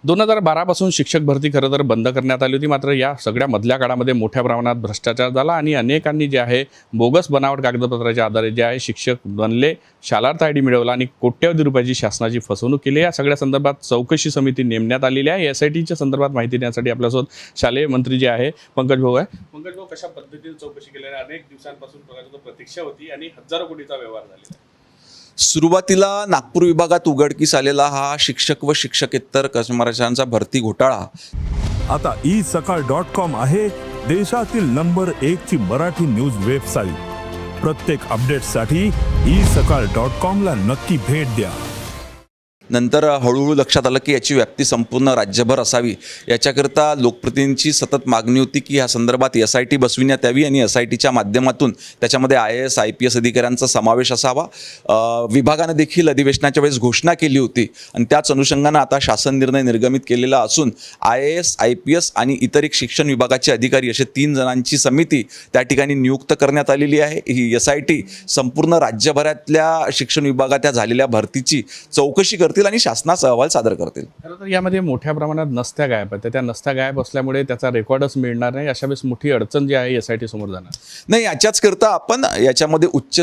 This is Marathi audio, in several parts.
2012 पासून शिक्षक भरती खरं तर बंद करण्यात आली होती. मात्र या सगळ्या मधल्या काळामध्ये मोठ्या प्रमाणात भ्रष्टाचार झाला आणि अनेकांनी जे आहे बोगस बनावट कागदपत्राच्या आधारे जे आहे शिक्षक बनले, शालार्थ आय डी मिळवला आणि कोट्यवधी रुपयाची शासनाची फसवणूक केली. या सगळ्या संदर्भात चौकशी समिती नेमण्यात आलेली आहे. SITच्या संदर्भात माहिती देण्यासाठी आपल्यासोबत शालेय मंत्री जे आहे पंकज भाऊ आहे. पंकज भाऊ, कशा पद्धतीने चौकशी केली आहे? अनेक दिवसांपासून प्रतीक्षा होती आणि हजारो कोटीचा व्यवहार झालेला आहे. सुरुवातीला नागपूर विभागात उघडकीस आलेला हा शिक्षक व शिक्षकेतर कर्मचाऱ्यांचा भरती घोटाळा आता isakal.com आहे देशातील नंबर 1 ची मराठी न्यूज वेबसाईट. प्रत्येक अपडेटसाठी isakal.com ला नक्की भेट द्या. नंतर हळूहळू लक्षात आलं की याची व्याप्ती संपूर्ण राज्यभर असावी. याच्याकरता लोकप्रतिनिधींची सतत मागणी होती की या संदर्भात SIT बसविण्यात यावी आणि SITच्या माध्यमातून त्याच्यामध्ये IAS IPS अधिकाऱ्यांचा समावेश असावा. विभागानं देखील अधिवेशनाच्या वेळेस घोषणा केली होती आणि त्याच अनुषंगानं आता शासन निर्णय निर्गमित केलेला असून IAS IPS आणि इतर एक शिक्षण विभागाचे अधिकारी असे 3 जणांची समिती त्या ठिकाणी नियुक्त करण्यात आलेली आहे. ही SIT संपूर्ण राज्यभरातल्या शिक्षण विभागात झालेल्या भरतीची चौकशी करते आणि शासनाचा अहवाल सादर करतील. खरं तर यामध्ये मोठ्या प्रमाणात नसत्या गायब आहेत. त्या नसत्या गायब असल्यामुळे त्याचा रेकॉर्डच मिळणार नाही. अशा वेळेस मोठी अडचण जी आहे SIT समोर जाणार नाही. याच्याच करता आपण याच्यामध्ये उच्च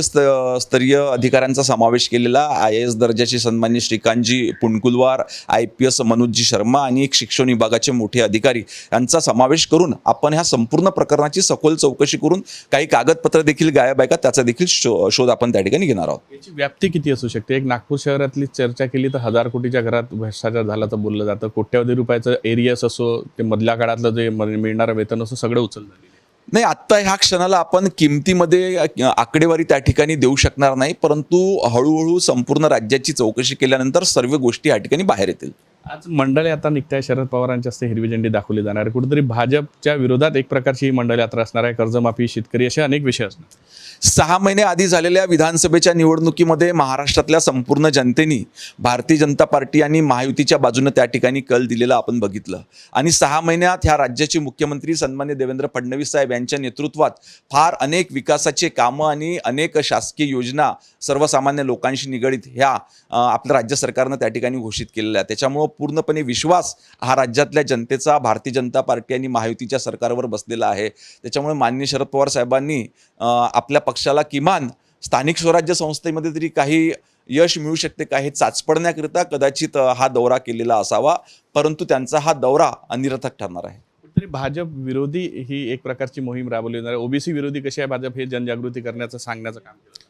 स्तरीय अधिकाऱ्यांचा समावेश केलेला IAS दर्जाचे सन्माननीय श्रीकांतजी पुणकुलवार, IPS मनोजजी शर्मा आणि एक शिक्षण विभागाचे मोठे अधिकारी यांचा समावेश करून आपण ह्या संपूर्ण प्रकरणाची सखोल चौकशी करून काही कागदपत्र देखील गायब आहे का त्याचा देखील शोध आपण त्या ठिकाणी घेणार आहोत. याची व्याप्ती किती असू शकते? एक नागपूर शहरातली चर्चा केली तर 1000 कोटीच्या घरात भ्रष्टाचार झाल्याचं बोललं जातं. कोट्यवधी रुपयाचं एरियस असो, ते मधल्या काळातलं जे मिळणारं वेतन असो, सगळं उचललं झालेलं आहे. नाही, आत्ता ह्या क्षणाला आपण किमतीमध्ये आकडेवारी त्या ठिकाणी देऊ शकणार नाही, परंतु हळूहळू संपूर्ण राज्याची चौकशी केल्यानंतर सर्व गोष्टी या ठिकाणी बाहेर येतील. आज मंडळ यात्रा निघताय. शरद पवारांच्या हस्ते हिरवी झेंडी दाखवली जाणार आहे. कुठेतरी भाजपच्या विरोधात एक प्रकारची ही मंडळ यात्रा असणार आहे. कर्जमाफी, शेतकरी असे अनेक विषय असणार. 6 महिने आधी झालेल्या विधानसभेच्या निवडणुकीमध्ये महाराष्ट्रातल्या संपूर्ण जनतेने भारतीय जनता पार्टी आणि महायुतीच्या बाजूने त्या ठिकाणी कल दिलेला आपण बघितलं आणि 6 महिन्यात ह्या राज्याचे मुख्यमंत्री सन्मान्य देवेंद्र फडणवीस साहेब यांच्या नेतृत्वात फार अनेक विकासाचे कामं आणि अनेक शासकीय योजना सर्वसामान्य लोकांशी निगडीत ह्या आपल्या राज्य सरकारनं त्या ठिकाणी घोषित केलेल्या आहे. त्याच्यामुळं पूर्णपणे विश्वास हा राज्यातल्या जनतेचा भारतीय जनता पार्टी आणि महायुतीच्या सरकारवर बसलेला आहे. त्याच्यामुळे माननीय शरद पवार साहेबांनी आपल्या पक्षाला किमान स्थानिक स्वराज्य संस्थेमध्ये तरी काही यश मिळू शकते का हे चाचपडण्याकरिता कदाचित हा दौरा केलेला असावा, परंतु त्यांचा हा दौरा अनिरर्थक ठरणार आहे. तरी भाजप विरोधी ही एक प्रकारची मोहीम राबवली जाणार आहे. OBC विरोधी कशी आहे भाजप हे जनजागृती करण्याचं सांगण्याचं काम केलं.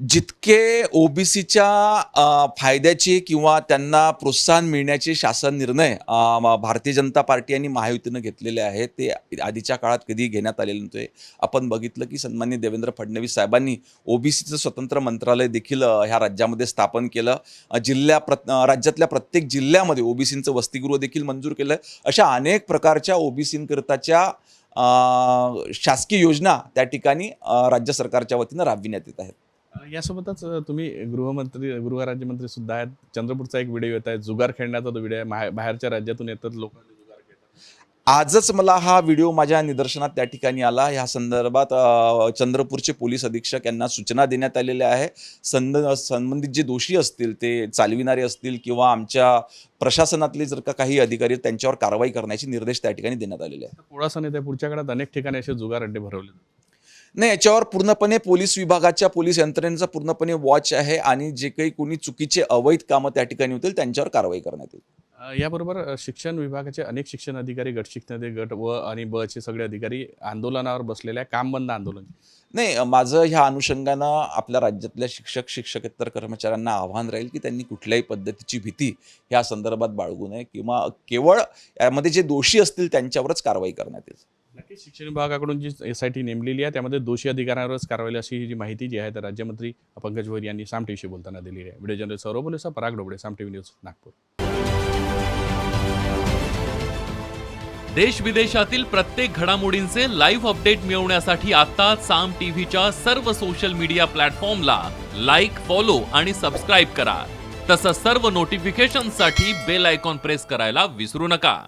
जितके OBCच्या फायद्याचे किंवा त्यांना प्रोत्साहन मिळण्याचे शासन निर्णय भारतीय जनता पार्टी आणि महायुतीनं घेतलेले आहेत ते आधीच्या काळात कधी घेण्यात आलेले नव्हते. आपण बघितलं की सन्माननीय देवेंद्र फडणवीस साहेबांनी OBCचं स्वतंत्र मंत्रालय देखील ह्या राज्यामध्ये स्थापन केलं. राज्यातल्या प्रत्येक जिल्ह्यामध्ये OBCचं वसतिगृह देखील मंजूर केलं. अशा अनेक प्रकारच्या OBCकरताच्या शासकीय योजना त्या ठिकाणी राज्य सरकारच्या वतीनं राबविण्यात येत आहेत. यासोबतच तुम्ही गृहराज्यमंत्री सुद्धा आहेत. चंद्रपूरचा एक व्हिडिओ येत आहे, जुगार खेळण्याचा तो व्हिडिओ आहे. बाहेरच्या राज्यातून येतात लोक जुगार खेळतात. आजच मला हा व्हिडिओ माझ्या निदर्शनात त्या ठिकाणी आला. ह्या संदर्भात चंद्रपूरचे पोलीस अधीक्षक यांना सूचना देण्यात आलेल्या आहे. संबंधित जे दोषी असतील ते चालविणारे असतील किंवा आमच्या प्रशासनातले जर का काही अधिकारी त्यांच्यावर कारवाई करण्याचे निर्देश त्या ठिकाणी देण्यात आलेले आहेत. पोळासा नेते पुढच्या काळात अनेक ठिकाणी असे जुगार अड्डे भरवले. नाही, याच्यावर पूर्णपणे पोलीस विभागाच्या पोलीस यंत्रणेचा पूर्णपणे वॉच आहे आणि जे काही कोणी चुकीचे अवैध कामं त्या ठिकाणी होतील त्यांच्यावर कारवाई करण्यात येईल. याबरोबर शिक्षण विभागाचे अनेक शिक्षण अधिकारी, गट शिक्षण गट व आणि ब चे सगळे अधिकारी आंदोलनावर बसलेले आहे. काम बंद आंदोलन. नाही, माझं ह्या अनुषंगानं आपल्या राज्यातल्या शिक्षकेतर कर्मचाऱ्यांना आव्हान राहील की त्यांनी कुठल्याही पद्धतीची भीती ह्या संदर्भात बाळगू नये किंवा केवळ यामध्ये जे दोषी असतील त्यांच्यावरच कारवाई करण्यात येईल. नक्कीच शिक्षण विभागाकडून जी SIT नेमलेली आहे त्यामध्ये दोषी अधिकाऱ्यांवरच कारवाई अशी ही जी माहिती जी आहे तर राज्यमंत्री पंकज भोयर यांनी साम टीव्हीशी बोलताना दिली आहे. व्हिडिओ जर्नलिस्ट सौरभ बोलेसा, पराग डोबळे, साम टीव्ही न्यूज, नागपूर. देश विदेशातील प्रत्येक घडामोडींचे लाईव्ह अपडेट मिळवण्यासाठी आता साम टीव्हीच्या सर्व सोशल मीडिया प्लॅटफॉर्मला लाईक, फॉलो आणि सबस्क्राईब करा. तसंच सर्व नोटिफिकेशनसाठी बेल आयकॉन प्रेस करायला विसरू नका.